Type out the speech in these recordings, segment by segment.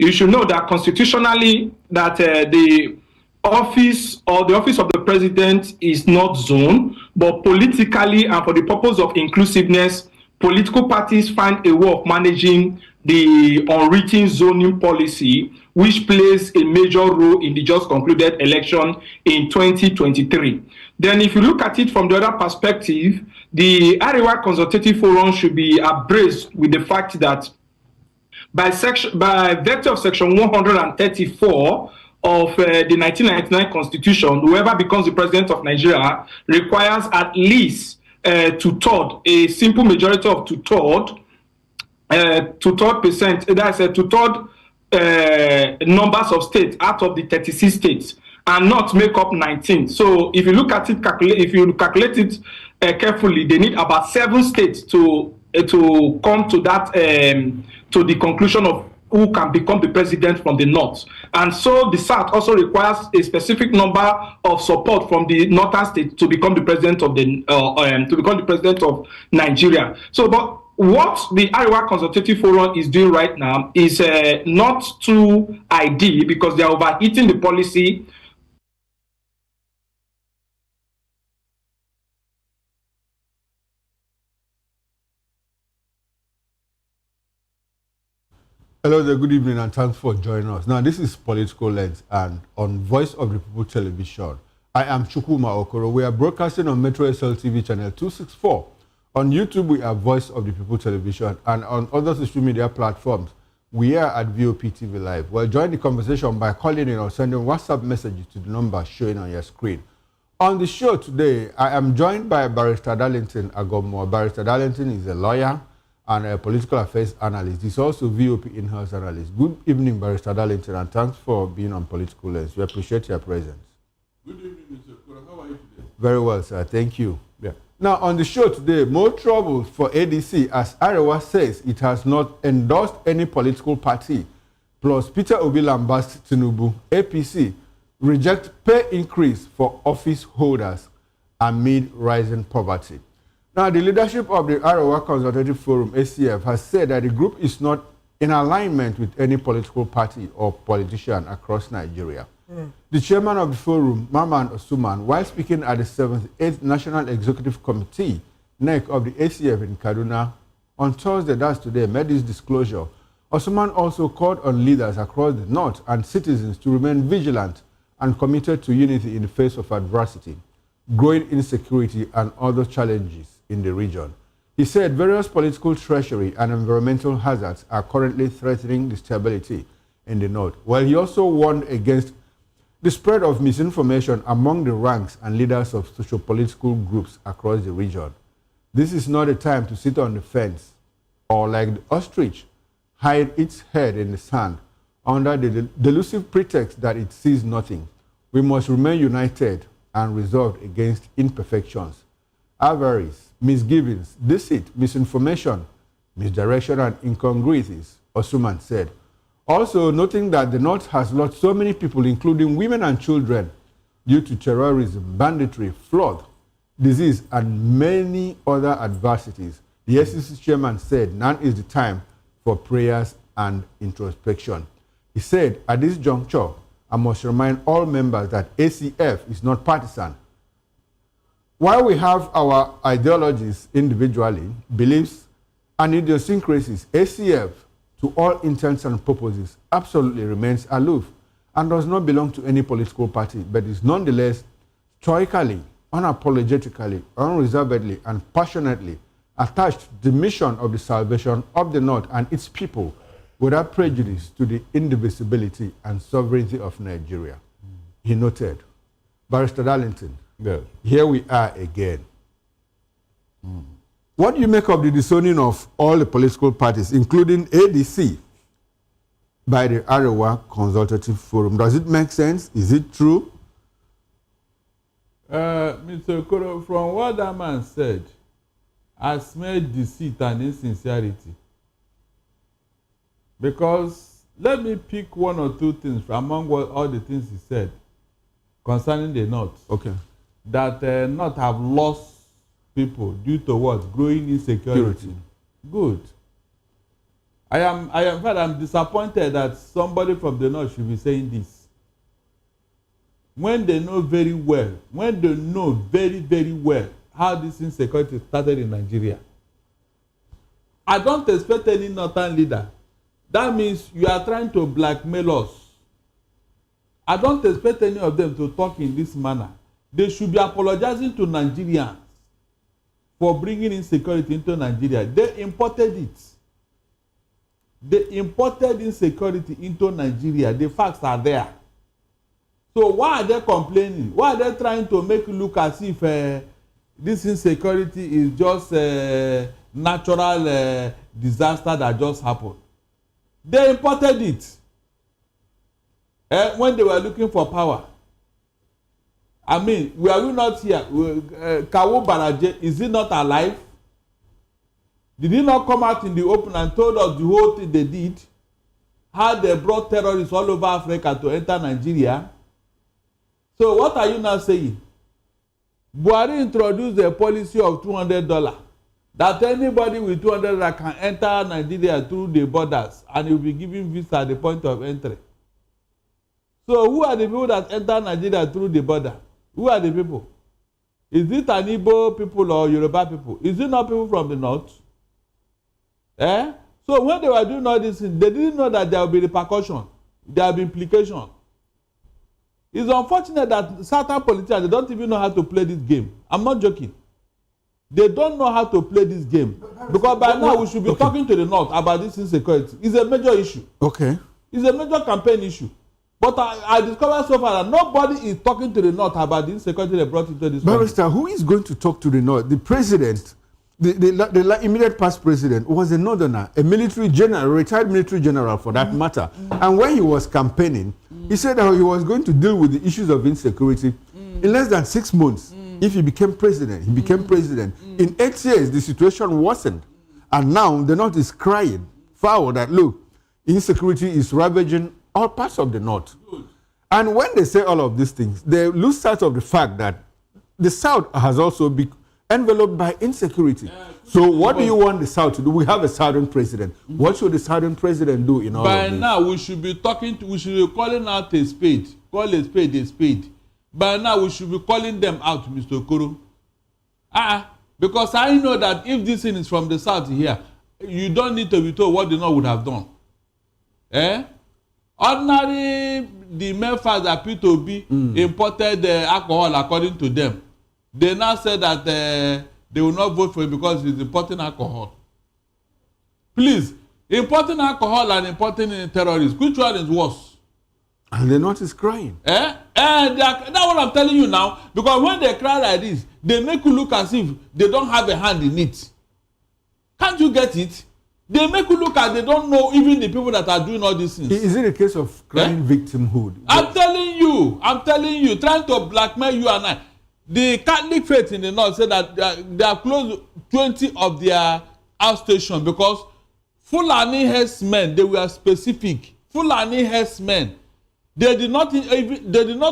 You should know that constitutionally that the office of the president is not zoned, but politically and for the purpose of inclusiveness, political parties find a way of managing the unwritten zoning policy, which plays a major role in the just concluded election in 2023. Then if you look at it from the other perspective, the Arewa Consultative Forum should be abreast with the fact that by virtue of section 134 of the 1999 Constitution, whoever becomes the president of Nigeria requires at least two-thirds, a simple majority of two-thirds percent, that's a two-thirds numbers of states out of the 36 states, and not make up 19. So if you look at it, if you calculate it carefully, they need about 7 states to come to that to the conclusion of who can become the president from the north. And so the South also requires a specific number of support from the northern state to become the president of Nigeria. So, but what the Arewa Consultative Forum is doing right now is not too ideal, because they are overheating the policy. Hello there, good evening, and thanks for joining us. Now, this is Political Lens, and on Voice of the People Television, I am Chukwuma Okoro. We are broadcasting on Metro SL TV channel 264. On YouTube, we are Voice of the People Television, and on other social media platforms, we are at VOP TV Live. Well, join the conversation by calling in or sending WhatsApp messages to the number showing on your screen. On the show today, I am joined by Barrister Darlington Agomo. Barrister Darlington is a lawyer and a political affairs analyst. He's also VOP in-house analyst. Good evening, Barrister Darlington, and thanks for being on Political Lens. We appreciate your presence. Good evening, Mr. Kura. How are you today? Very well, sir. Thank you. Yeah. Now, on the show today, more troubles for ADC, as Arewa says it has not endorsed any political party. Plus, Peter Obi lambasts Tinubu. APC reject pay increase for office holders amid rising poverty. Now, the leadership of the Arewa Consultative Forum, ACF, has said that the group is not in alignment with any political party or politician across Nigeria. The chairman of the forum, Maman Osuman, while speaking at the 78th National Executive Committee, NEC, of the ACF in Kaduna on Thursday, that's today, made this disclosure. Osuman also called on leaders across the north and citizens to remain vigilant and committed to unity in the face of adversity, growing insecurity, and other challenges in the region. He said various political treachery and environmental hazards are currently threatening the stability in the north. While he also warned against the spread of misinformation among the ranks and leaders of socio-political groups across the region. This is not a time to sit on the fence or, like the ostrich, hide its head in the sand under the delusive pretext that it sees nothing. We must remain united and resolved against imperfections, avarice, misgivings, deceit, misinformation, misdirection, and incongruities, Osuman said. Also noting that the North has lost so many people, including women and children, due to terrorism, banditry, flood, disease, and many other adversities. The SEC chairman said now is the time for prayers and introspection. He said, at this juncture, I must remind all members that ACF is not partisan. While we have our ideologies individually, beliefs, and idiosyncrasies, ACF, to all intents and purposes, absolutely remains aloof and does not belong to any political party, but is nonetheless stoically, unapologetically, unreservedly, and passionately attached to the mission of the salvation of the North and its people, without prejudice to the indivisibility and sovereignty of Nigeria. He noted. Barrister Darlington, yes. Here we are again. What do you make of the disowning of all the political parties, including ADC, by the Arewa Consultative Forum? Does it make sense? Is it true? Mr. Okoro, from what that man said, I smell deceit and insincerity. Because let me pick one or two things from among all the things he said concerning the North. Okay. That North have lost people due to what? Growing insecurity. Purity. Good. I'm disappointed that somebody from the north should be saying this. When they know very well, very, very well how this insecurity started in Nigeria. I don't expect any northern leader. That means you are trying to blackmail us. I don't expect any of them to talk in this manner. They should be apologizing to Nigerians for bringing insecurity into Nigeria. They imported it. They imported insecurity into Nigeria. The facts are there. So why are they complaining? Why are they trying to make it look as if this insecurity is just a natural disaster that just happened? They imported it when they were looking for power. I mean, were we not here? Kawu Baraje, is he not alive? Did he not come out in the open and told us the whole thing they did? How they brought terrorists all over Africa to enter Nigeria? So what are you now saying? Buhari introduced a policy of $200. That anybody with $200 can enter Nigeria through the borders and will be given visa at the point of entry. So who are the people that enter Nigeria through the border? Who are the people? Is it an Igbo people or Yoruba people? Is it not people from the north? So when they were doing all this, they didn't know that there will be repercussion, there will be implication. It's unfortunate that certain politicians, they don't even know how to play this game. I'm not joking. They don't know how to play this game. Because by now we should be talking to the north about this insecurity. It's a major issue. Okay. It's a major campaign issue. But I discovered so far that nobody is talking to the north about the insecurity they brought into this country. Barrister, who is going to talk to the north? The president, the immediate past president was a northerner, a military general, a retired military general for that matter. And when he was campaigning, he said that he was going to deal with the issues of insecurity in less than 6 months. If he became president, he became president. In 8 years, the situation worsened. And now the north is crying foul that, look, insecurity is ravaging all parts of the north. And when they say all of these things, they lose sight of the fact that the south has also been enveloped by insecurity. So what do you want the south to do? We have a southern president. What should the southern president do in all of this? By now, we should be calling out a spade. Call a spade a spade. By now, we should be calling them out, Mr. Okoro. Because I know that if this thing is from the south here, you don't need to be told what the north would have done. Ordinary, the men fact that P2B imported alcohol according to them. They now said that they will not vote for it because he's importing alcohol. Please, importing alcohol and importing terrorists, which one is worse? And the north is crying. That's what I'm telling you now. Because when they cry like this, they make you look as if they don't have a hand in it. Can't you get it? They make you look as they don't know even the people that are doing all these things. Is it a case of crying victimhood? I'm telling you, trying to blackmail you and I. The Catholic faith in the north said that they are close 20 of their outstations because Fulani herdsmen, they were specific. Fulani herdsmen, they did not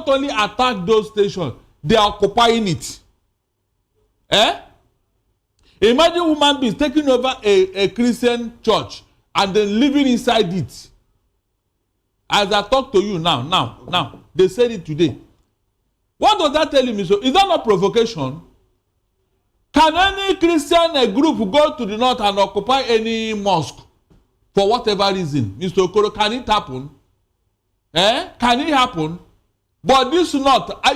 only attack those stations, they are occupying it. Imagine human beings taking over a Christian church and then living inside it. As I talk to you now, they said it today. What does that tell you, so is that not provocation? Can any Christian group go to the north and occupy any mosque for whatever reason, Mr. Okoro? Can it happen? Can it happen? But this not.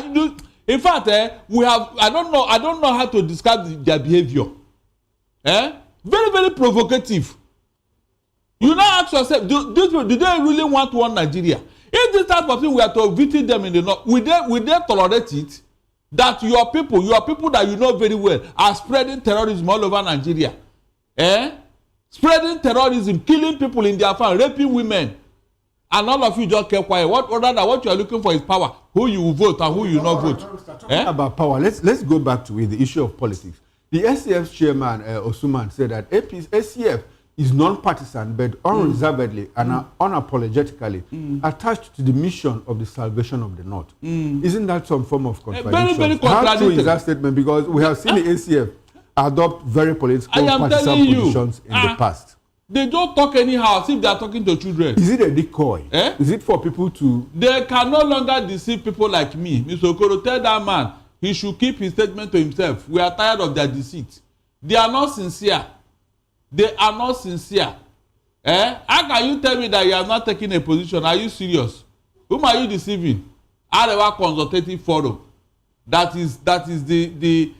In fact, we have. I don't know how to describe their behavior. Very, very provocative. You now ask yourself, do they really want one Nigeria? If this type of thing we are to visit them in the north, will they tolerate it? That your people that you know very well are spreading terrorism all over Nigeria. Spreading terrorism, killing people in their farm, raping women. And all of you just kept quiet. What you are looking for is power. Who you will vote and who you will not vote. Talking about power, let's go back to the issue of politics. The SCF chairman, Osuman, said that SCF is non-partisan but unreservedly and unapologetically attached to the mission of the salvation of the North. Isn't that some form of contradiction? Very, very contradictory. How true is that statement? Because we have seen the ACF adopt very political partisan positions in the past. They don't talk anyhow as if they are talking to children. Is it a decoy? Eh? Is it for people to... They can no longer deceive people like me. Mr. Okoro, tell that man he should keep his statement to himself. We are tired of their deceit. They are not sincere. They are not sincere. Eh? How can you tell me that you are not taking a position? Are you serious? Whom are you deceiving? Arewa Consultative Forum. That is the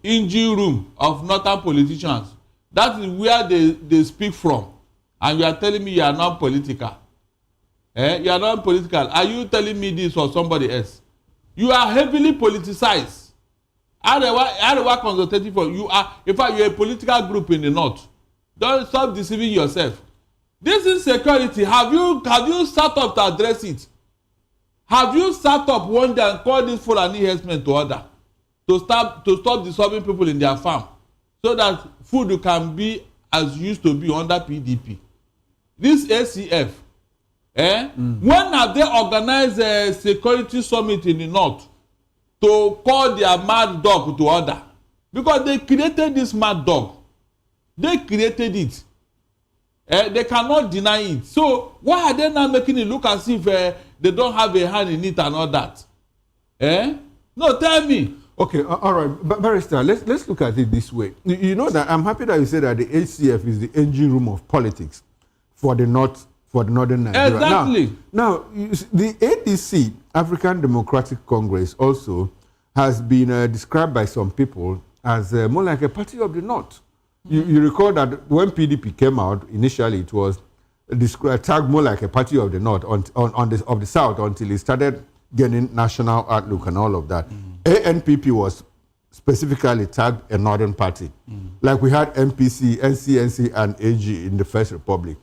engine room of northern politicians. That is where they speak from. And you are telling me you are not political. Eh? You are not political. Are you telling me this or somebody else? You are heavily politicized. Arewa Consultative Forum. You are, in fact, you are a political group in the north. Don't stop deceiving yourself. This insecurity, have you sat up to address it? Have you sat up one day and called this Fulani herdsmen to order to stop disturbing people in their farm so that food can be as used to be under PDP? This ACF, when have they organized a security summit in the north to call their mad dog to order? Because they created this mad dog. They created it. They cannot deny it. So why are they now making it look as if they don't have a hand in it and all that? No, tell me. Okay, all right, Barrister, let's look at it this way. You know that I'm happy that you said that the ACF is the engine room of politics for the northern Nigeria. Exactly. Now the ADC, African Democratic Congress, also has been described by some people as more like a party of the north. You recall that when PDP came out, initially it was tagged more like a party of the north of the south until it started gaining national outlook and all of that. ANPP was specifically tagged a northern party. Like we had MPC, NCNC, and AG in the First Republic.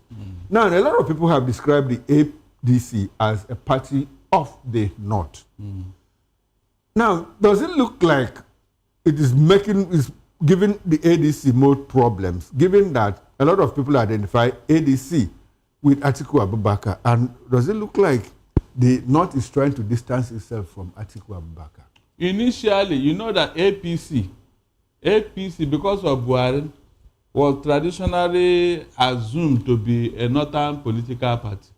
Now, a lot of people have described the ADC as a party of the north. Now, does it look like it is giving the ADC more problems, given that a lot of people identify ADC with Atiku Abubakar, and does it look like the North is trying to distance itself from Atiku Abubakar? Initially, you know that APC, because of Buhari, was traditionally assumed to be a northern political party,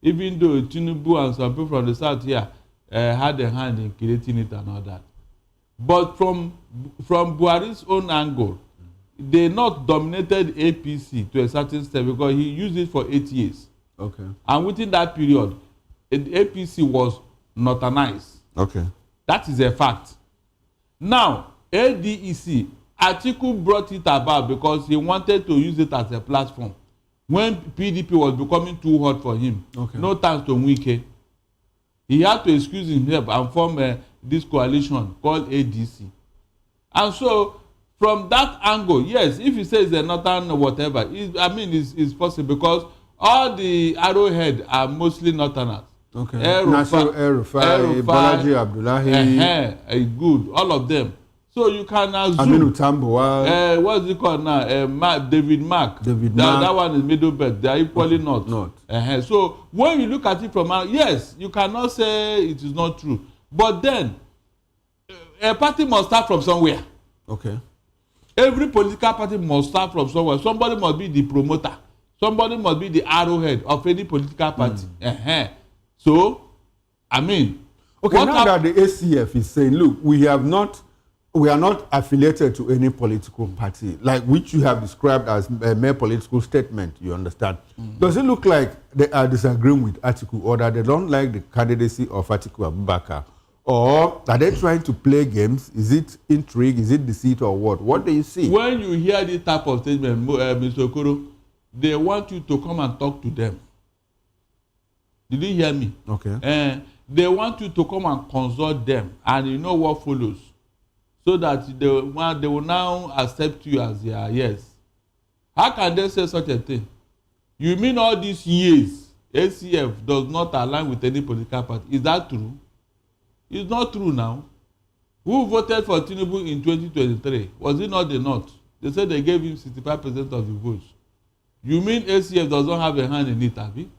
even though Tinubu and some people from the south here had a hand in creating it and all that. But from Buhari's own angle, they not dominated APC to a certain extent because he used it for 8 years. Okay. And within that period, the APC was northernized. Okay. That is a fact. Now, ADEC, Atiku brought it about because he wanted to use it as a platform. When PDP was becoming too hot for him, no thanks to Wike, he had to excuse himself and form this coalition called ADC. And so, from that angle, yes, if he says a northern whatever, it's possible because all the arrowhead are mostly northerners. Okay. Rufai, Bolaji Abdullahi. Good, all of them. So you can assume. Aminu Tambuwal. What's it called now? David Mark. That one is middle belt. They are equally not. So when you look at it from yes, you cannot say it is not true. But then, a party must start from somewhere. Okay. Every political party must start from somewhere. Somebody must be the promoter. Somebody must be the arrowhead of any political party. So, okay, now that the ACF is saying, look, we are not affiliated to any political party, like which you have described as a mere political statement, you understand? Does it look like they are disagreeing with Atiku, or that they don't like the candidacy of Atiku Abubakar? Or are they trying to play games? Is it intrigue? Is it deceit or what? What do you see? When you hear this type of statement, Mr. Okoro, they want you to come and talk to them. Did you hear me? Okay. They want you to come and consult them, and you know what follows, so that they will now accept you as their yes. How can they say such a thing? You mean all these years ACF does not align with any political party? Is that true? It's not true now. Who voted for Tinubu in 2023? Was it not the North? They said they gave him 65% of the votes. You mean ACF does not have a hand in it, Abi?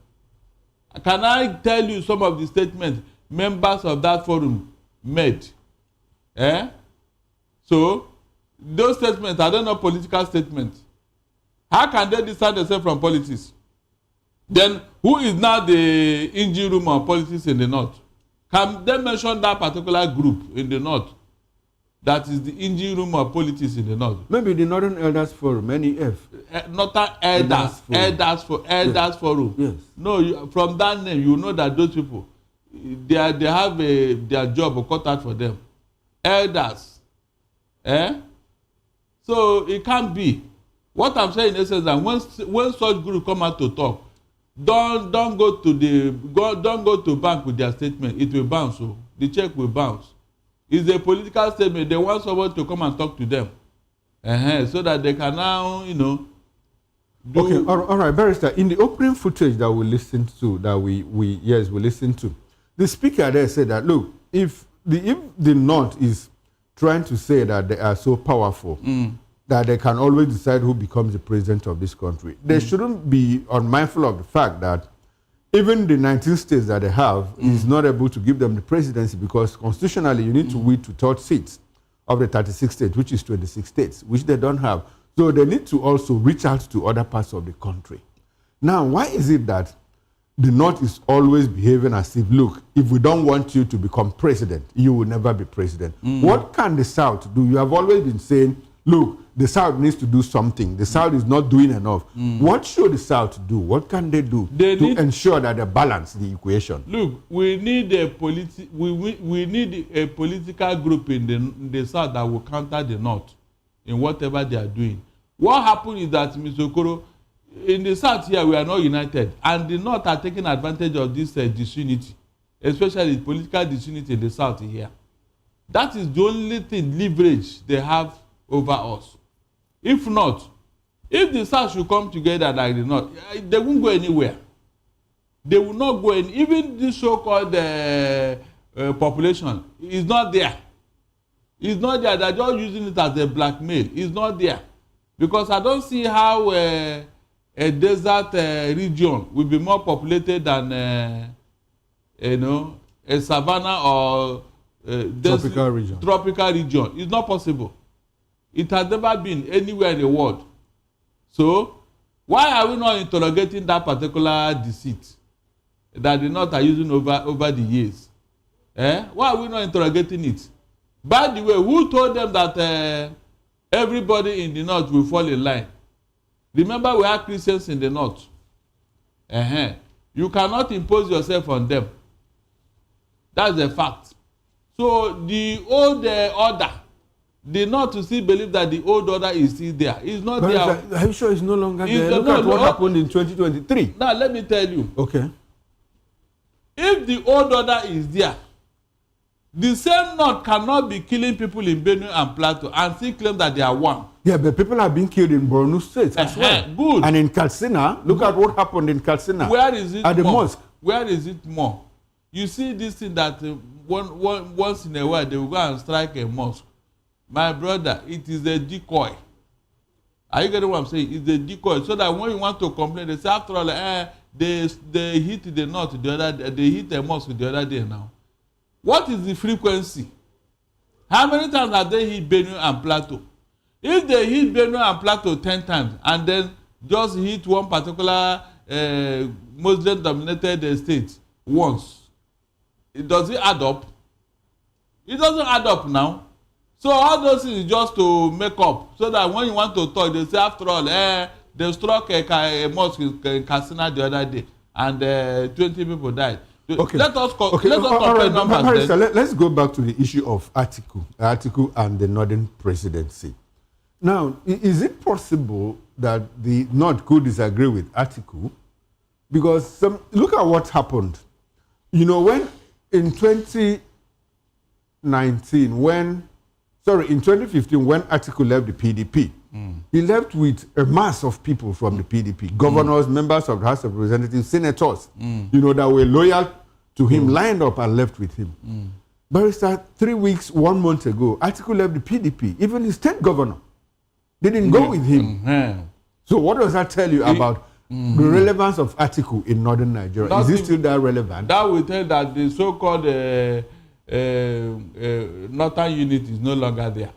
Can I tell you some of the statements members of that forum made? So, those statements, are they not political statements? How can they distance themselves from politics? Then who is now the engine room of politics in the north? Can they mention that particular group in the north that is the engine room of politics in the north? Maybe the Northern Elders Forum, many F. Northern Elders Forum. Yes. No, from that name, you know that those people, they have their job cut out for them. Elders. So it can't be. What I'm saying is that when such group come out to talk, don't go to bank with their statement. It will bounce. So the check will bounce. It's a political statement. They want someone to come and talk to them, so that they can now, do. Okay, all right, Barrister. In the opening footage that we listened to, we listened to, the speaker there said that, look, if the North is trying to say that they are so powerful that they can always decide who becomes the president of this country, they shouldn't be unmindful of the fact that even the 19 states that they have is not able to give them the presidency, because constitutionally you need to win 2/3 seats of the 36 states, which is 26 states, which they don't have. So they need to also reach out to other parts of the country. Now, why is it that the North is always behaving as if, look, if we don't want you to become president, you will never be president? What can the South do? You have always been saying, look, the South needs to do something. The South is not doing enough. What should the South do? What can they do to ensure that they balance the equation? Look, we need a political group in the South that will counter the North in whatever they are doing. What happened is that, Mr. Okoro, in the South here, we are not united, and the North are taking advantage of this disunity, especially political disunity in the South here. That is the only thing, leverage they have over us. If not, if the South should come together like the North, they won't go anywhere. They will not go in. Even this so-called population is not there. It's not there. They're just using it as a blackmail. It's not there. Because I don't see how a desert region will be more populated than a savanna or tropical region. It's not possible. It has never been anywhere in the world. So why are we not interrogating that particular deceit that the North are using over the years? Why are we not interrogating it? By the way, who told them that everybody in the North will fall in line? Remember, we have Christians in the North. You cannot impose yourself on them. That's a fact. So the old order, the North to still believe that the old order is still there. It's not but there. Are you sure it's no longer there? Look at what happened in 2023. Now, let me tell you. Okay. If the old order is there, the same North cannot be killing people in Benue and Plateau and still claim that they are one. Yeah, but people are being killed in Borno State as well. Good. And in Katsina, look at what happened in Katsina. Where is it at the mosque? Where is it more? You see this thing that once in a while they will go and strike a mosque. My brother, it is a decoy. Are you getting what I'm saying? It's a decoy. So that when you want to complain, they say, after all, they hit the North the other day, they hit the mosque the other day now. What is the frequency? How many times have they hit Benue and Plateau? If they hit Benue and Plateau 10 times and then just hit one particular Muslim-dominated state once, does it add up? It doesn't add up now. So all those things is just to make up, so that when you want to talk, they say, after all, they struck a mosque in Katsina the other day, and 20 people died. Okay. Let us compare numbers. Let's go back to the issue of Atiku and the Northern presidency. Now, is it possible that the North could disagree with Atiku? Because look at what happened. You know, when in 2015, when Atiku left the PDP, he left with a mass of people from the PDP, governors, members of the House of Representatives, senators, that were loyal to him, lined up and left with him. Barrister, 3 weeks, 1 month ago, Atiku left the PDP. Even the state governor didn't go with him. So what does that tell you about the relevance of Atiku in northern Nigeria? Is it still that relevant? That will tell that the so-called northern unit is no longer there.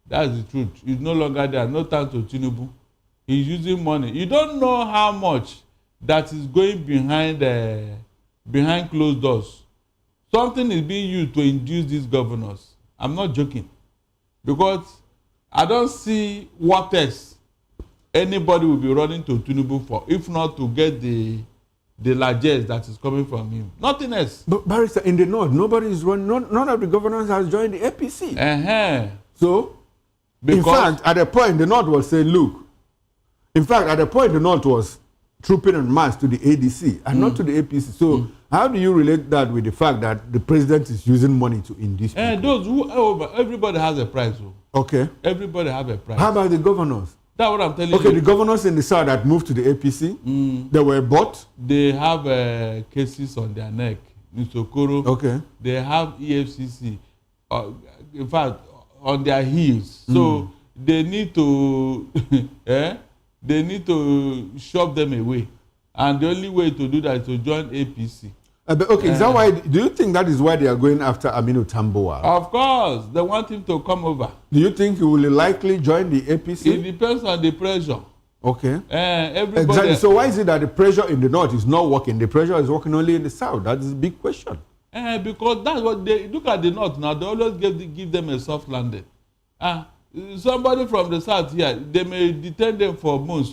That's the truth. It's no longer there. No thanks to Tinubu. He's using money. You don't know how much that is going behind closed doors. Something is being used to induce these governors. I'm not joking. Because I don't see what else anybody will be running to Tinubu for, if not to get the largesse that is coming from him. Nothing else. But Barrister, in the north, nobody is running. None of the governors has joined the APC. So, because, in fact, at a point, the north was saying, look, in fact, at a point, the north was trooping en masse to the ADC and not to the APC. So, how do you relate that with the fact that the president is using money to induce people? Those who, everybody has a price. Okay. Everybody have a price. How about the governors? That's what I'm telling you. Okay, the governors in the south that moved to the APC, they were bought? They have cases on their neck. In Sokoro, okay. They have EFCC, in fact, on their heels. So they need to, they need to shove them away. And the only way to do that is to join APC. But okay, is that why? Do you think that is why they are going after Aminu Tambuwal? Of course, they want him to come over. Do you think he will likely join the APC? It depends on the pressure. Okay. Everybody. Exactly. So why is it that the pressure in the north is not working? The pressure is working only in the south. That is a big question. Because that's what they look at the north now. They always give them a soft landing. Somebody from the south here, they may detain them for months,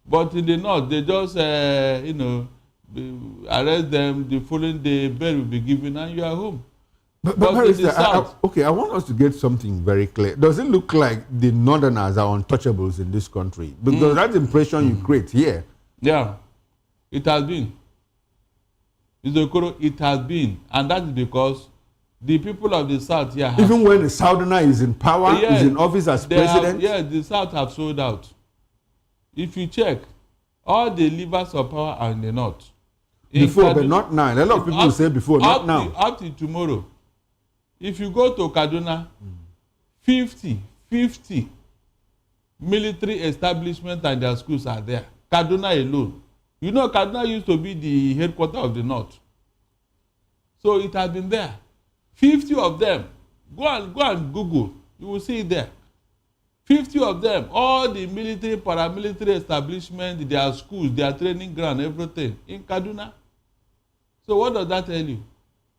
but in the north they just arrest them. The following day, bail will be given, and you are home. But in the south, I want us to get something very clear. Does it look like the northerners are untouchables in this country? Because that's the impression you create here. Yeah, it has been. It has been, and that is because the people of the south here have, even when the southerner is in power, is in office as president. The south have sold out. If you check, all the levers of power are in the north. Before, but not now. A lot of people say before, not now. Up to tomorrow. If you go to Kaduna, 50 military establishments and their schools are there. Kaduna alone. You know, Kaduna used to be the headquarters of the north. So it has been there. 50 of them. Go and Google. You will see it there. 50 of them. All the military, paramilitary establishments, their schools, their training ground, everything in Kaduna. So what does that tell you?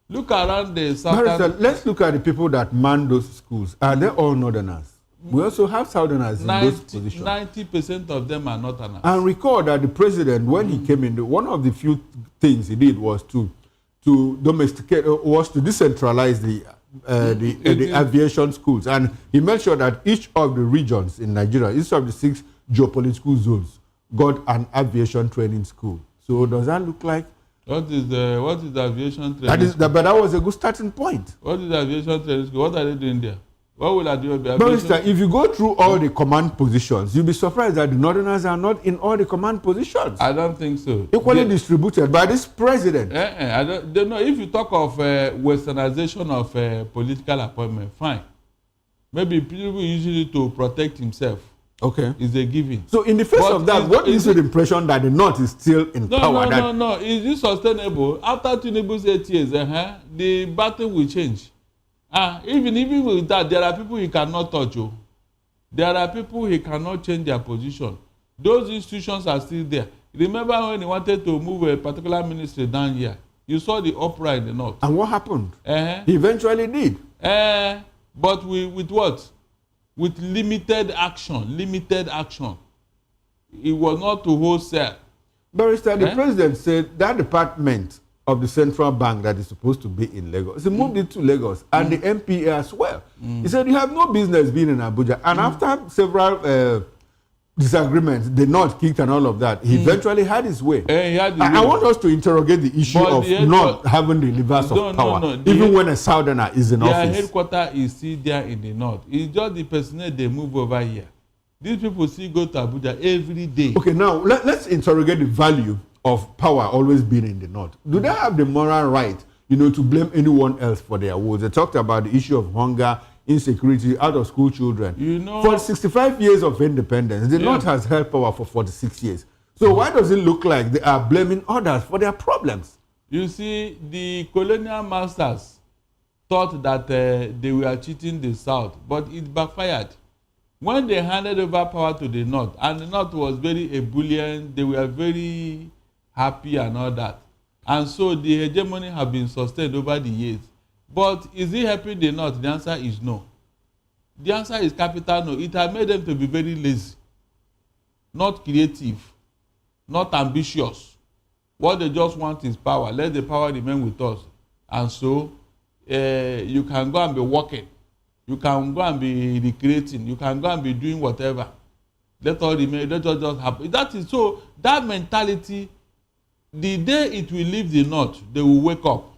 Look around the southern... Let's look at the people that man those schools. Are they all northerners? We also have southerners in those positions. 90% of them are northerners. And recall that the president, when he came in, one of the few things he did was to domesticate, was to decentralize the aviation schools. And he made sure that each of the regions in Nigeria, each of the 6 geopolitical zones, got an aviation training school. So does that look like... What is the aviation training school? But that was a good starting point. What is the aviation training school? What are they doing there? What will I do? But if you go through all the command positions, you'll be surprised that the northerners are not in all the command positions. I don't think so. Equally distributed by this president. I don't know. If you talk of westernization of political appointment, fine. Maybe people usually to protect himself. Okay. Is a given. So in the face of that, what is the impression that the north is still in power? No. Is this sustainable? After Tinubu's 8 years, the battle will change. Even with that, there are people he cannot touch. There are people he cannot change their position. Those institutions are still there. Remember when he wanted to move a particular ministry down here? You saw the uproar in the north. And what happened? He eventually did. But with what? With limited action. It was not to wholesale. Barrister, the president said that department of the central bank that is supposed to be in Lagos, he moved it to Lagos, and the MPA as well. He said you have no business being in Abuja. And after several disagreements, the North kicked and all of that, he eventually had his way. I want us to interrogate the issue of not having the levers of power, even when a southerner is in office. Their headquarters is still there in the north. It's just the personnel they move over here. These people still go to Abuja every day. Okay, now let's interrogate the value of power always being in the north. Do they have the moral right, to blame anyone else for their woes? They talked about the issue of hunger, insecurity, out of school children. For 65 years of independence, the North has held power for 46 years. So why does it look like they are blaming others for their problems? You see, the colonial masters thought that they were cheating the South, but it backfired. when they handed over power to the North, and the North was very ebullient, they were very happy and all that. And so the hegemony have been sustained over the years. But is it helping the North? The answer is no. The answer is capital no. It has made them to be very lazy, not creative, not ambitious. What they just want is power. Let the power remain with us. And so you can go and be working. You can go and be recreating. You can go and be doing whatever. Let all remain. Let all just happen. That is so. That mentality, the day it will leave the North, they will wake up.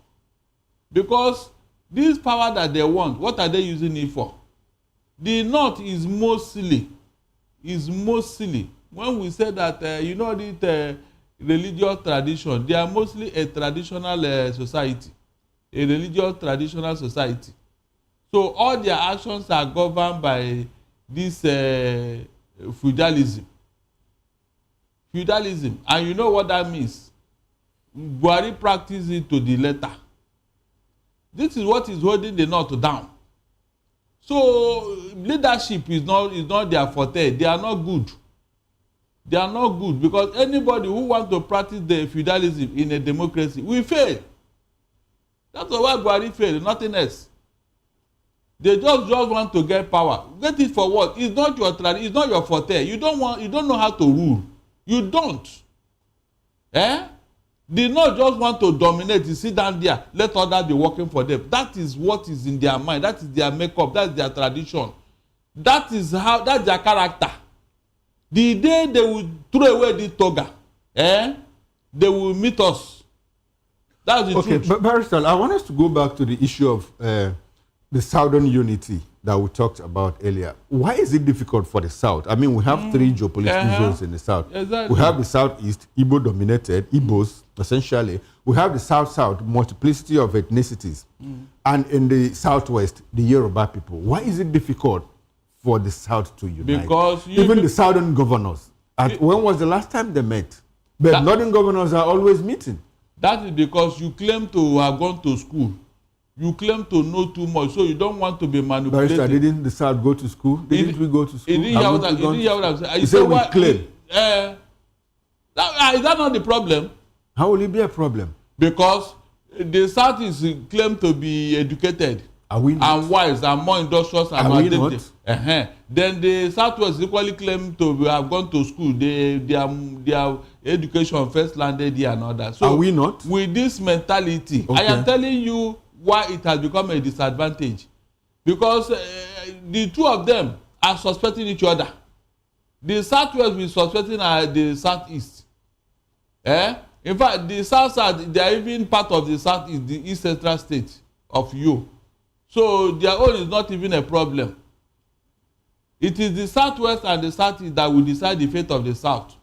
Because this power that they want, what are they using it for? The North is mostly when we say that this religious tradition, they are mostly a traditional society, a religious traditional society. So all their actions are governed by this feudalism, and you know what that means. Buhari practice it to the letter. This is what is holding the North down. So leadership is not their forte. They are not good. They are not good because anybody who wants to practice the feudalism in a democracy will fail. That's why Buhari failed, nothing else. They just want to get power. Get it for what? It's not your tradition. It's not your forte. You don't know how to rule. You don't. They not just want to dominate. You sit down there, let others be working for them. That is what is in their mind. That is their makeup. That's their tradition. That's their character. The day they will throw away this toga, they will meet us. That's the truth. Okay, but Barrister, I want us to go back to the issue of the Southern unity that we talked about earlier. Why is it difficult for the South? I mean, we have three geopolitical zones in the South. Exactly. We have the Southeast, Igbo-dominated, Igbos, essentially. We have the South-South, multiplicity of ethnicities. And in the Southwest, the Yoruba people. Why is it difficult for the South to unite? Because even the Southern governors, when was the last time they met? But Northern governors are always meeting. That is because you claim to have gone to school. You claim to know too much, so you don't want to be manipulated. Barrister, didn't the South go to school? Didn't we go to school? He didn't hear what I'm saying. You say we claim. Is that not the problem? How will it be a problem? Because the South is claimed to be educated. Are we not? And wise and more industrious and more addictive. Then the Southwest equally claim to have gone to school. Their education first landed here and all that. So are we not? With this mentality, okay. I am telling you why it has become a disadvantage. Because the two of them are suspecting each other. The Southwest is suspecting the Southeast. In fact, the South, they are even part of the Southeast, the East Central State of you. So their own is not even a problem. It is the Southwest and the Southeast that will decide the fate of the South.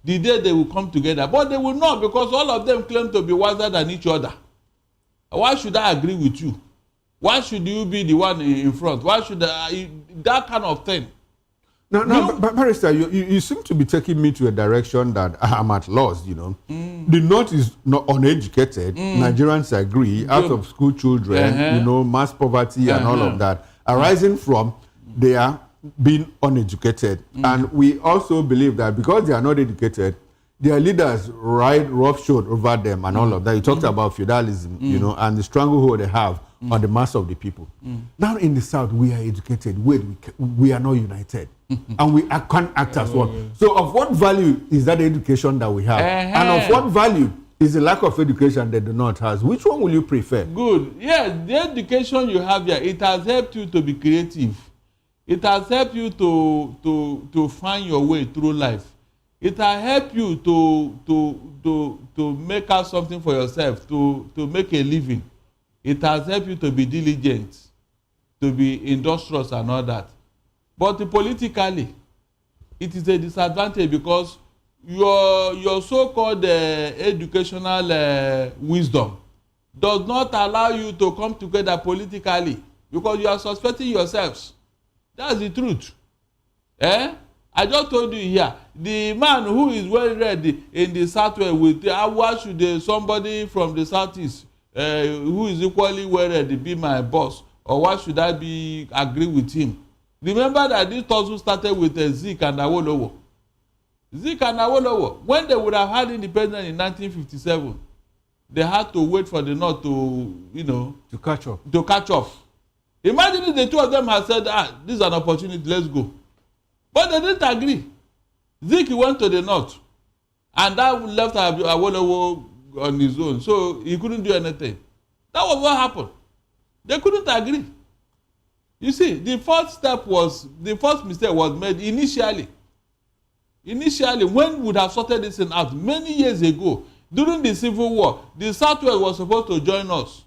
The day they will come together. But they will not, because all of them claim to be wiser than each other. Why should I agree with you? Why should you be the one in front? Why should that kind of thing? No, but Barrister, you seem to be taking me to a direction that I'm at loss, The North is not uneducated. Nigerians agree, out of school children, mass poverty and all of that, arising from their being uneducated. And we also believe that because they are not educated, their leaders ride roughshod over them and all of that. You talked about feudalism, and the stranglehold they have on the mass of the people. Now in the South, we are educated. We are not united. And we can't act as one. So of what value is that education that we have? And of what value is the lack of education that the North has? Which one will you prefer? Good. Yes, the education you have here, it has helped you to be creative. It has helped you to find your way through life. It has helped you to make out something for yourself, to make a living. It has helped you to be diligent, to be industrious and all that. But politically, it is a disadvantage because your so-called educational wisdom does not allow you to come together politically because you are suspecting yourselves. That's the truth. I just told you here, the man who is well read in the Southwest with why should somebody from the Southeast who is equally well read be my boss, or why should I agree with him? Remember that this tussle started with Zik and Awolowo. Zik and Awolowo, when they would have had independence in 1957, they had to wait for the North to, to catch up. To catch up. Imagine if the two of them had said, this is an opportunity, let's go. But they didn't agree. Zik went to the North, and that left Awolowo on his own, so he couldn't do anything. That was what happened. They couldn't agree. You see, the first mistake was made initially. Initially, when we would have sorted this thing out many years ago, during the Civil War, the Southwest was supposed to join us.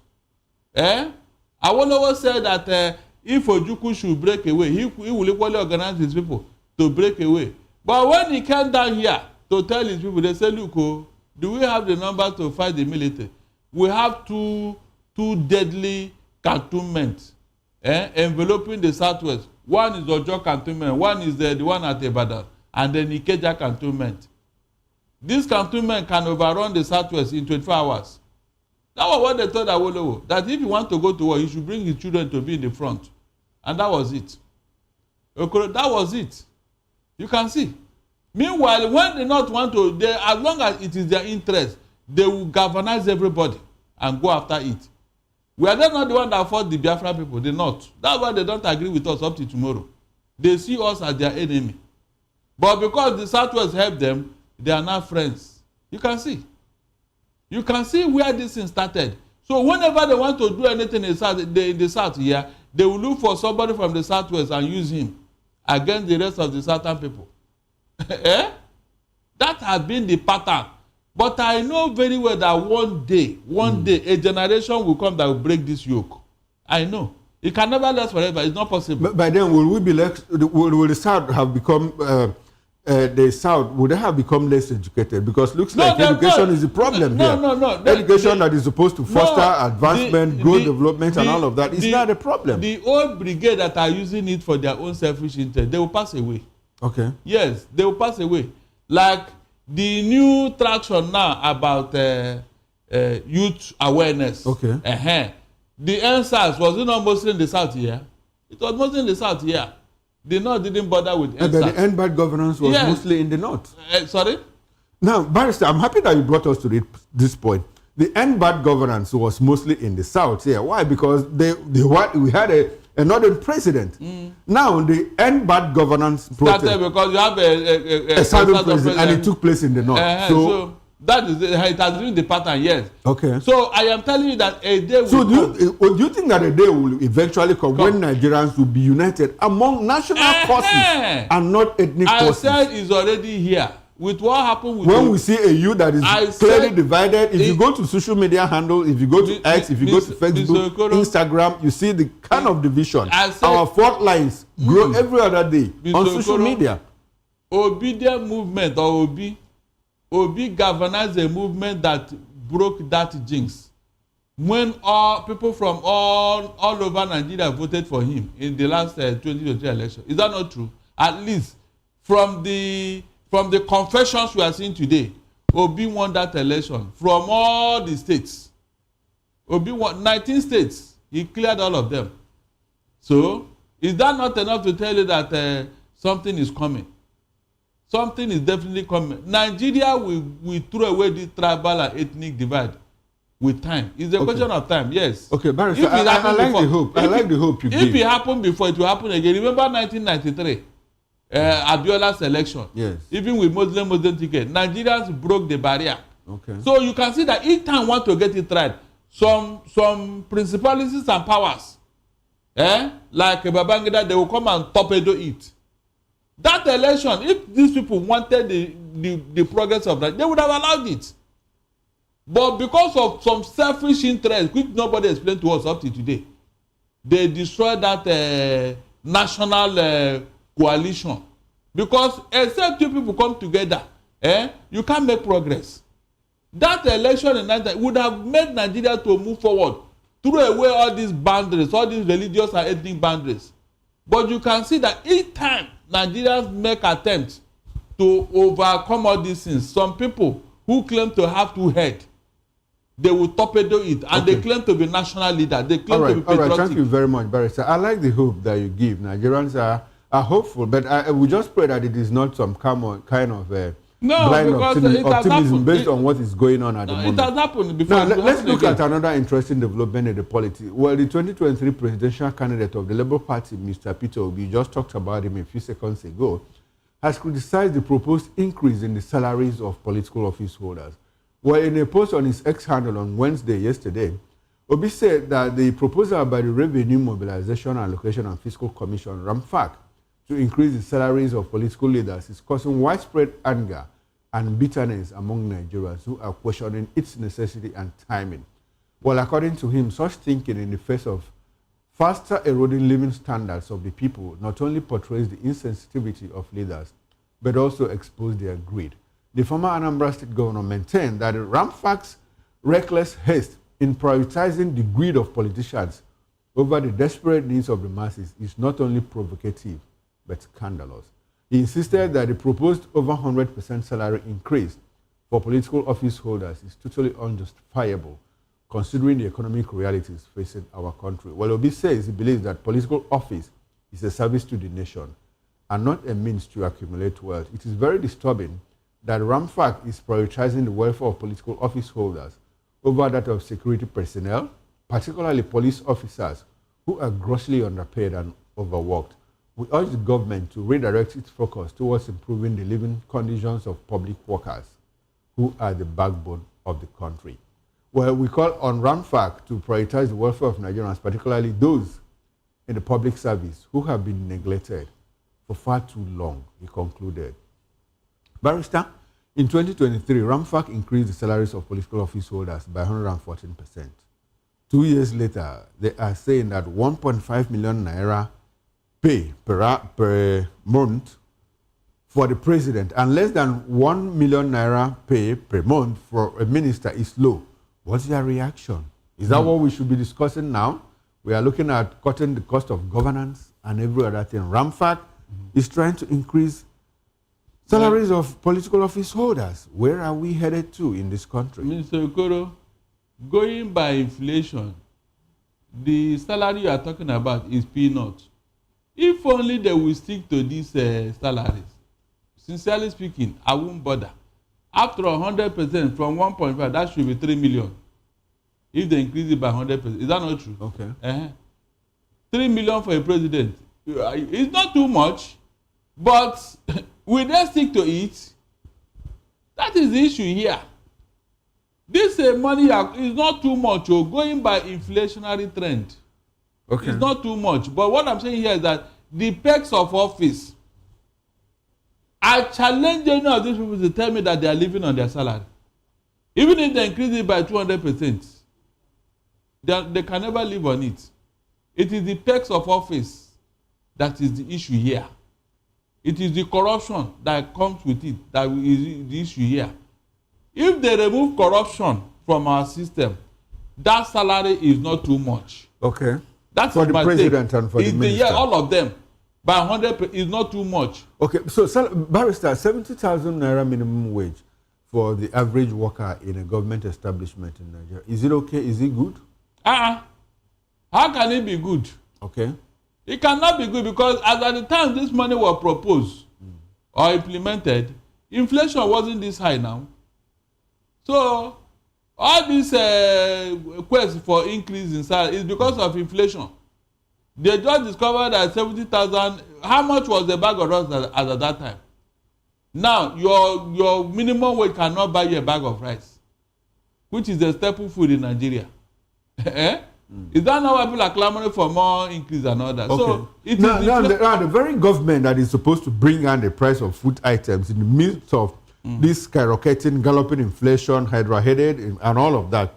Awolowo said that if Ojukwu should break away, he will equally organize his people to break away. But when he came down here to tell his people, they said, look, do we have the numbers to fight the military? We have two deadly cantonments enveloping the Southwest. One is Ojo cantonment, one is the one at Ibadan, and then Ikeja cantonment. This cantonment can overrun the Southwest in 24 hours. That was what they told Awolowo, that if you want to go to war, you should bring his children to be in the front. And that was it. That was it. You can see. Meanwhile, when they not want to, as long as it is their interest, they will galvanize everybody and go after it. We are not the one that fought the Biafra people, they're not. That's why they don't agree with us up to tomorrow. They see us as their enemy. But because the Southwest helped them, they are now friends. You can see. You can see where this thing started. So whenever they want to do anything in the South here, they will look for somebody from the Southwest and use him against the rest of the Southern people. That has been the pattern. But I know very well that one day, a generation will come that will break this yoke. I know. It can never last forever. It's not possible. But by then, will the South have become would they have become less educated? Because it looks like education is the problem here. No. Education that is supposed to foster advancement, growth, development, and all of that is not a problem. The old brigade that are using it for their own selfish interest, they will pass away. Okay. Yes, they will pass away. Like the new traction now about youth awareness. Okay. The NSAS, was it not mostly in the South here? It was mostly in the South here. The North didn't bother with NSAS. But the end bad governance was mostly in the North. Sorry? Now, Barrister, I'm happy that you brought us to this point. The end bad governance was mostly in the South here. Why? Because we had a northern president. Now, the end bad governance started because you have a southern president, and it took place in the North. So that is it has been the pattern, yes. Okay. So I am telling you that a day will come. Do you think that a day will eventually come when Nigerians will be united among national causes and not ethnic causes? I said it's already here. With what happened with when we see a youth that is clearly divided, if you go to social media handle, if you go to X, if you go to Facebook, Instagram, you see the kind of division. Our fault lines grow every other day on social media. Obedient movement or Obi galvanized a movement that broke that jinx. When all people from all over Nigeria voted for him in the last 2023 election. Is that not true? At least from the confessions we are seeing today, Obi won that election from all the states. Obi won 19 states. He cleared all of them. So, is that not enough to tell you that something is coming? Something is definitely coming. Nigeria will throw away this tribal and ethnic divide with time. It's a question of time, yes. Okay, Barrister, I like the hope. I like the hope you give. If it happened before, it will happen again. Remember 1993? Abiola's election. Yes. Even with Muslim ticket, Nigerians broke the barrier. Okay. So you can see that each time want to get it right, some principalities and powers, like Babangida, they will come and torpedo it. That election, if these people wanted the progress of that, they would have allowed it. But because of some selfish interest, which nobody explained to us up to today, they destroyed that national coalition. Because except two people come together, you can't make progress. That election in Nigeria would have made Nigeria to move forward, throw away all these boundaries, all these religious and ethnic boundaries. But you can see that each time Nigerians make attempts to overcome all these things, some people who claim to have two heads, they will torpedo it, and they claim to be national leader. They claim to be patriotic. All right, thank you very much, Barrister. I like the hope that you give. Nigerians are hopeful, but we just pray that it is not some kind of blind optimism based on what is going on at the moment. It has happened before. Now, let's look at another interesting development in the politics. Well, the 2023 presidential candidate of the Labour Party, Mr. Peter Obi, just talked about him a few seconds ago, has criticized the proposed increase in the salaries of political office holders. Well, in a post on his X handle on Wednesday, yesterday, Obi said that the proposal by the Revenue Mobilization, Allocation and Fiscal Commission, RAMFAC, to increase the salaries of political leaders is causing widespread anger and bitterness among Nigerians who are questioning its necessity and timing. Well, according to him, such thinking in the face of faster eroding living standards of the people not only portrays the insensitivity of leaders, but also exposes their greed. The former Anambra State governor maintained that RAMFAC's reckless haste in prioritizing the greed of politicians over the desperate needs of the masses is not only provocative, but scandalous. He insisted that the proposed over 100% salary increase for political office holders is totally unjustifiable, considering the economic realities facing our country. Well, Obi says he believes that political office is a service to the nation and not a means to accumulate wealth. It is very disturbing that RAMFAC is prioritizing the welfare of political office holders over that of security personnel, particularly police officers who are grossly underpaid and overworked. We urge the government to redirect its focus towards improving the living conditions of public workers who are the backbone of the country. Well, we call on RAMFAC to prioritize the welfare of Nigerians, particularly those in the public service who have been neglected for far too long, he concluded. Barrister, in 2023, RAMFAC increased the salaries of political office holders by 114%. 2 years later, they are saying that 1.5 million naira pay per month for the president and less than 1 million naira pay per month for a minister is low. What's your reaction? Is that what we should be discussing now? We are looking at cutting the cost of governance and every other thing. RAMFAC is trying to increase salaries of political office holders. Where are we headed to in this country? Mr. Okoro, going by inflation, the salary you are talking about is peanuts. If only they will stick to these salaries, sincerely speaking, I won't bother. After 100% from 1.5, that should be 3 million. If they increase it by 100%, is that not true? Okay. 3 million for a president. It's not too much, but will they stick to it? That is the issue here. This money is not too much. Going by inflationary trend. Okay. It's not too much. But what I'm saying here is that the perks of office, I challenge any of these people to tell me that they are living on their salary. Even if they increase it by 200%, they can never live on it. It is the perks of office that is the issue here. It is the corruption that comes with it that is the issue here. If they remove corruption from our system, that salary is not too much. Okay. That's for the president and for the minister. Yeah, all of them. By 100 is not too much. Okay, so Barrister, 70,000 naira minimum wage for the average worker in a government establishment in Nigeria. Is it okay? Is it good? How can it be good? Okay. It cannot be good because as at the time this money was proposed or implemented, inflation wasn't this high now. So all this quest for increase in salary is because of inflation. They just discovered that 70,000. How much was the bag of rice at that time? Now your minimum wage cannot buy you a bag of rice, which is a staple food in Nigeria. Is that not why people are clamoring for more increase and all that? Okay. So it now the very government that is supposed to bring down the price of food items in the midst of this skyrocketing, galloping inflation, hydra-headed, and all of that,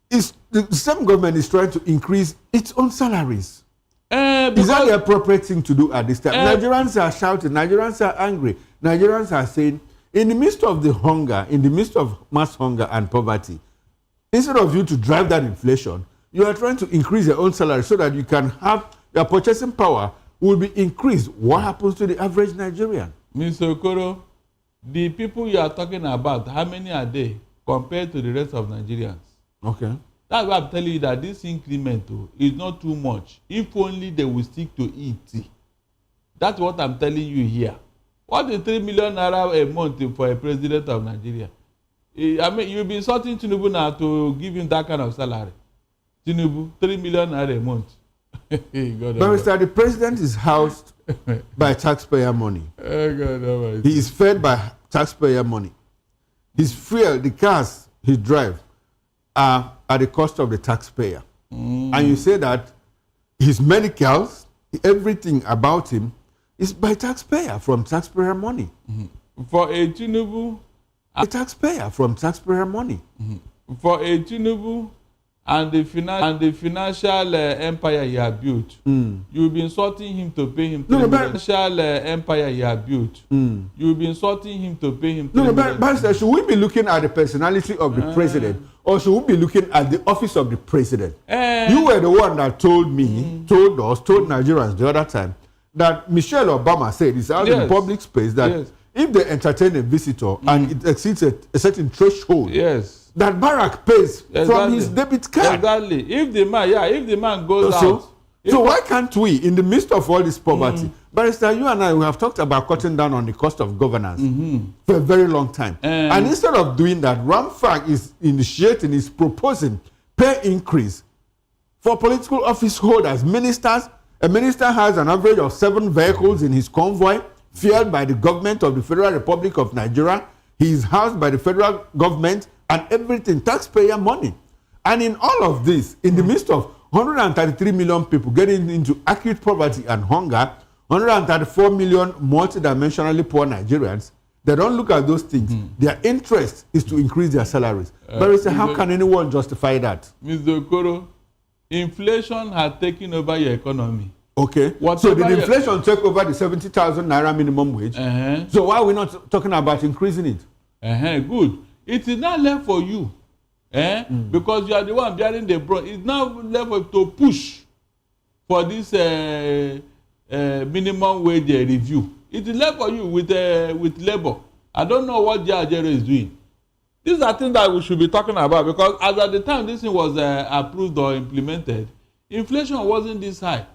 is the same government is trying to increase its own salaries. Is that the appropriate thing to do at this time? Nigerians are shouting, Nigerians are angry, Nigerians are saying, in the midst of the hunger, in the midst of mass hunger and poverty, instead of you to drive that inflation, you are trying to increase your own salary so that you can have your purchasing power will be increased. What happens to the average Nigerian? Mr. Okoro, the people you are talking about, how many are they? compared to the rest of Nigerians. Okay. That's why I'm telling you that this increment is not too much. If only they will stick to it. That's what I'm telling you here. What is 3 million naira a month for a president of Nigeria? I mean, you'll be insulting Tinubu now to give him that kind of salary. Tinubu, 3 million naira a month. But Mr. The president is housed by taxpayer money. He is fed by taxpayer money. His fuel, the cars he drives, are at the cost of the taxpayer. And you say that his medicals, everything about him, is by taxpayer, from taxpayer money. For a Tinubu, a taxpayer from taxpayer money. For a Tinubu and the financial empire he had built, you'll be insulting him to pay him. Financial empire he had built, you'll be insulting him to pay him. But should we be looking at the personality of the president, or should we be looking at the office of the president? You were the one that told me, told Nigerians the other time, that Michelle Obama said, it's out in public space, that if they entertain a visitor and it exceeds a certain threshold, that Barack pays from his debit card. Exactly. If the man goes out. So why can't we, in the midst of all this poverty, Barrister, you and I, we have talked about cutting down on the cost of governance for a very long time. And instead of doing that, Ramfak is initiating, is proposing pay increase for political office holders, ministers. A minister has an average of 7 vehicles in his convoy, fueled by the government of the Federal Republic of Nigeria. He is housed by the federal government and everything, taxpayer money. And in all of this, in the midst of 133 million people getting into acute poverty and hunger, 134 million multidimensionally poor Nigerians, they don't look at those things. Their interest is to increase their salaries. But how can anyone justify that? Mr. Okoro, inflation has taken over your economy. Okay. So did inflation take over the 70,000 naira minimum wage? So why are we not talking about increasing it? Good. It is not left for you. Because you are the one bearing the brunt. It's now left for to push for this minimum wage review. It is left for you with labor. I don't know what Ajero is doing. These are things that we should be talking about, because as at the time this thing was approved or implemented, inflation wasn't this high.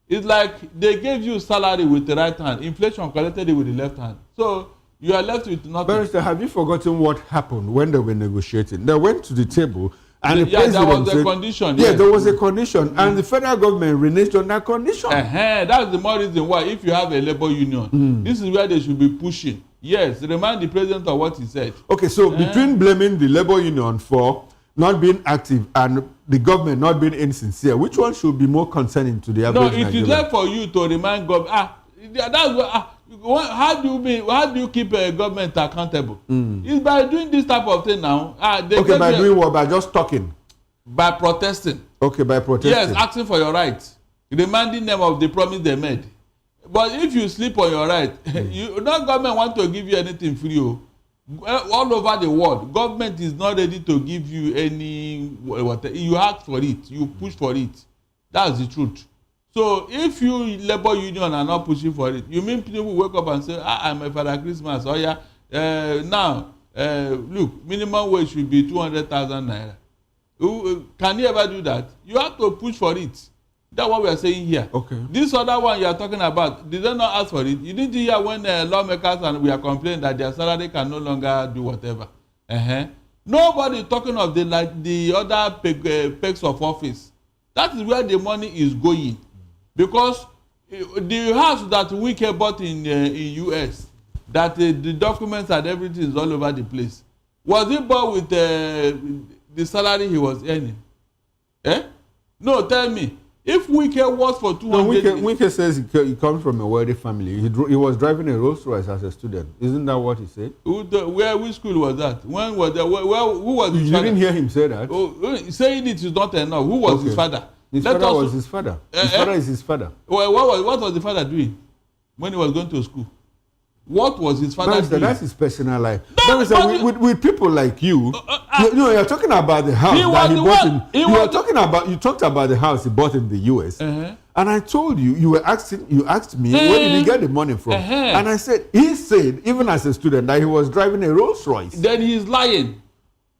It's like they gave you salary with the right hand, inflation collected it with the left hand. So you are left with nothing. Barrister, have you forgotten what happened when they were negotiating? They went to the table and the president there was said, a condition. Yeah, there was a condition, and the federal government reneged on that condition. That's the more reason why, if you have a labor union, this is where they should be pushing. Yes, remind the president of what he said. Okay, so between blaming the labor union for not being active and the government not being insincere, which one should be more concerning to the average Nigerian? No, it is there for you to remind government. That's what. How do you keep a government accountable? It's by doing this type of thing now. Okay, by doing what? By just talking? By protesting. Okay, by protesting. Yes, asking for your rights, reminding them of the promise they made. But if you sleep on your right, no government want to give you anything free. All over the world, government is not ready to give you any whatever. You ask for it, you push for it. That's the truth. So if you labor union are not pushing for it, you mean people wake up and say, I'm a Father Christmas. Oh yeah, now look, minimum wage should be 200,000 naira. Can you ever do that? You have to push for it. That's what we are saying here. Okay. This other one you are talking about, did they not ask for it? You didn't hear when lawmakers and we are complaining that their salary can no longer do whatever. Nobody is talking of the other pegs of office. That is where the money is going. Because the house that Wike bought in US, that the documents and everything is all over the place, was it bought with the salary he was earning? No, tell me. If Wike was for 200... No, Wike says he comes from a wealthy family. He was driving a Rolls Royce as a student. Isn't that what he said? Which school was that? When was that? Who was his father? You didn't hear him say that? Saying it is not enough. Who was his father? His father was his father. His father is his father. Well, what was the father doing when he was going to school? What was his father doing? That's his personal life. No, with people like you, you're talking about the house that he bought in. You talked about the house he bought in the US. And I told you, you asked me, where did he get the money from? And I said, he said, even as a student, that he was driving a Rolls Royce. Then he's lying.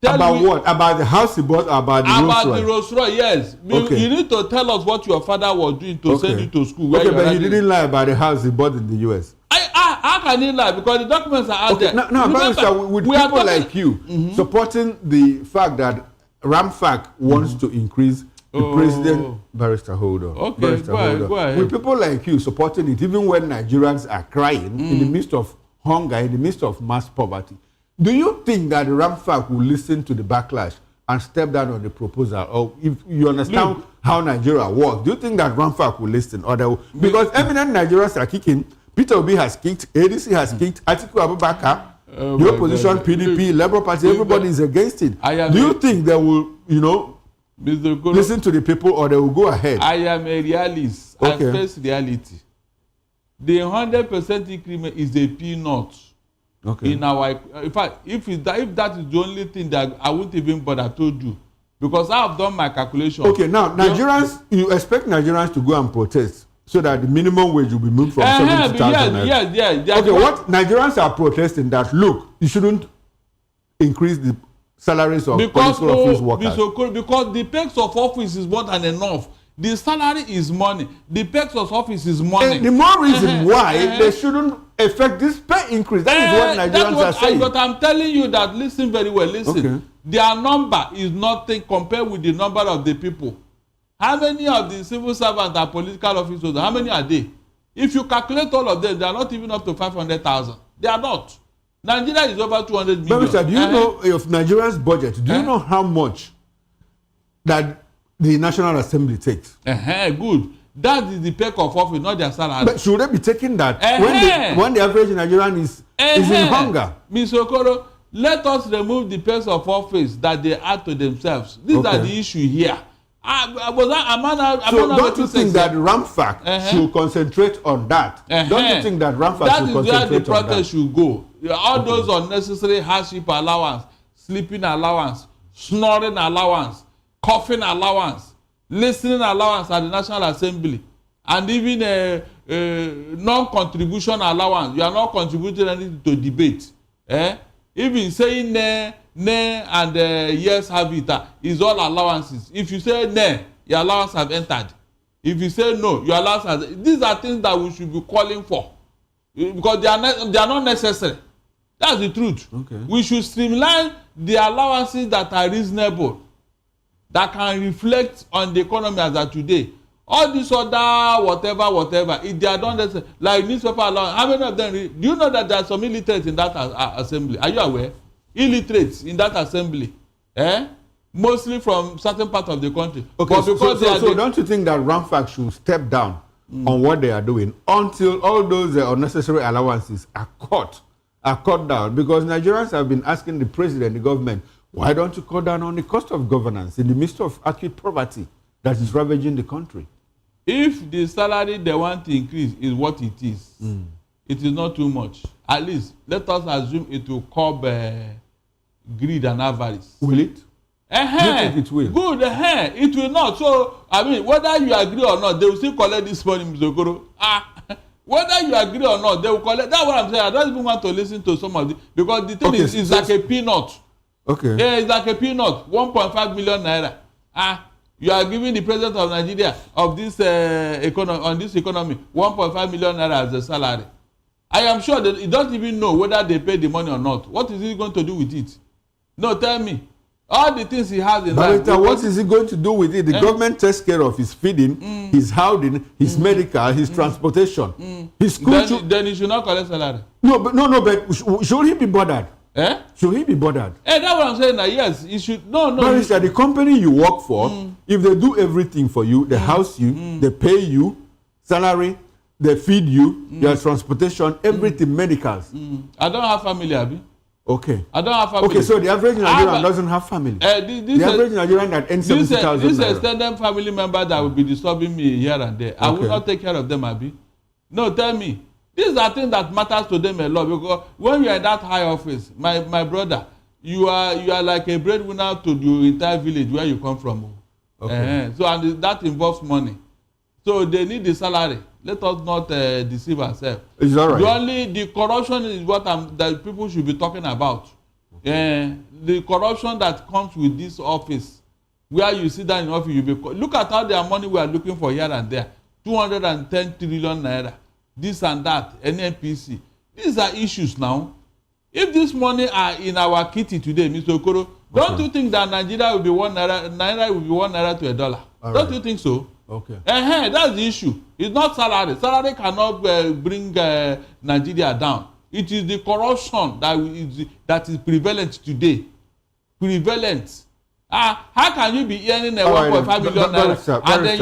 About what? About the house he bought or about the Rolls Royce? About the Rolls Royce, yes. Okay. You need to tell us what your father was doing to send you to school. Okay, but he didn't lie about the house he bought in the US. How can he lie? Because the documents are out there. No, Barrister, with people like you supporting the fact that Ramfac wants to increase the president, Barrister, hold on. Okay, Barrister, go ahead. With people like you supporting it, even when Nigerians are crying in the midst of hunger, in the midst of mass poverty, do you think that Ramfac will listen to the backlash and step down on the proposal? Or if you understand how Nigeria works, do you think that Ramfac will listen? Or because eminent Nigerians are kicking, Peter Obi has kicked, ADC has kicked, Atiku Abubakar, the opposition, PDP, Labour Party, everybody is against it. Do you think they will, listen to the people, or they will go ahead? I am a realist. I face reality. The 100% increment is a peanut. Okay. In our, in fact, if that is the only thing that I wouldn't even bother told you, because I have done my calculation. Okay, now Nigerians, you expect Nigerians to go and protest so that the minimum wage will be moved from 70,000. Yes. Okay, what Nigerians are protesting that look, you shouldn't increase the salaries of political office workers. Because the perks of office is more than enough. The salary is money. The perks of office is money. And the more reason why they shouldn't affect this pay increase. That is what Nigerians are saying. But I'm telling you that, listen very well, listen. Okay. Their number is nothing compared with the number of the people. How many of the civil servants are political officers? How many are they? If you calculate all of them, they are not even up to 500,000. They are not. Nigeria is over 200 million. Barrister, do you know of Nigeria's budget? Do you know how much that the National Assembly takes? Good. That is the perk of office, not their salary. But should they be taking that when the average Nigerian is in hunger? Mr. Okoro, let us remove the perks of office that they add to themselves. These are the issue here. Don't you think that Ramfac should concentrate on that? Don't you think that Ramfac should concentrate on that? That is where the protest should go. All those unnecessary hardship allowance, sleeping allowance, snoring allowance, coughing allowance, listening allowance at the National Assembly, and even a non-contribution allowance. You are not contributing anything to debate. Even saying nay and yes have it is all allowances. If you say nay, your allowance have entered. If you say no, your allowance has. These are things that we should be calling for, because they are not necessary. That's the truth. Okay. We should streamline the allowances that are reasonable, that can reflect on the economy as of today. All this other whatever, if they are done necessary, like newspaper allowance, how many of them do you know that there are some illiterates in that assembly? Are you aware? Illiterates in that assembly, mostly from certain parts of the country. Okay, so don't you think that Ramfac should step down on what they are doing until all those unnecessary allowances are cut down? Because Nigerians have been asking the president, the government, why don't you cut down on the cost of governance in the midst of acute poverty that is ravaging the country? If the salary they want to increase is what it is, it is not too much. At least let us assume it will curb greed and avarice. Will it? Do you think it will? Good. It will not. So I mean, whether you agree or not, they will still collect this money, Mr. Okoro. Whether you agree or not, they will collect. That's what I'm saying. I don't even want to listen to some of the, because the thing is like a peanut. Okay. Yeah, it's like a peanut. 1.5 million naira. You are giving the president of Nigeria of this economy, on this economy, 1.5 million naira as a salary. I am sure that he doesn't even know whether they pay the money or not. What is he going to do with it? No, tell me. All the things he has in life. What is he going to do with it? The government takes care of his feeding, his housing, his medical, his transportation, his school. Then he should not collect salary. But should he be bothered? Should he be bothered? That's what I'm saying. Yes, he should. No. Barrister, the company you work for, if they do everything for you, they house you, they pay you salary, they feed you, your transportation, everything, medicals. I don't have family, Abi. Okay. I don't have family. Okay, so the average Nigerian doesn't have family. The average Nigerian that earns 70,000 This extended family member that will be disturbing me here and there. I will not take care of them, Abi. No, tell me. These are things that matters to them a lot, because when you are in that high office, my brother, you are like a breadwinner to the entire village where you come from. Okay. So and that involves money. So they need the salary. Let us not deceive ourselves. It's all right. The corruption is what that people should be talking about. the corruption that comes with this office, where you sit down in office, you be look at all their money we are looking for here and there, 210 trillion naira, this and that, NNPC. These are issues now. If this money are in our kitty today, Mr. Okoro, don't you think that Nigeria will be naira will be 1 naira to $1? Don't you think so? Okay. That's the issue. It's not salary. Salary cannot bring Nigeria down. It is the corruption that is prevalent today. Prevalent. How can you be earning a 1.5 million naira and then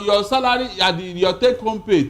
your salary, your take home pay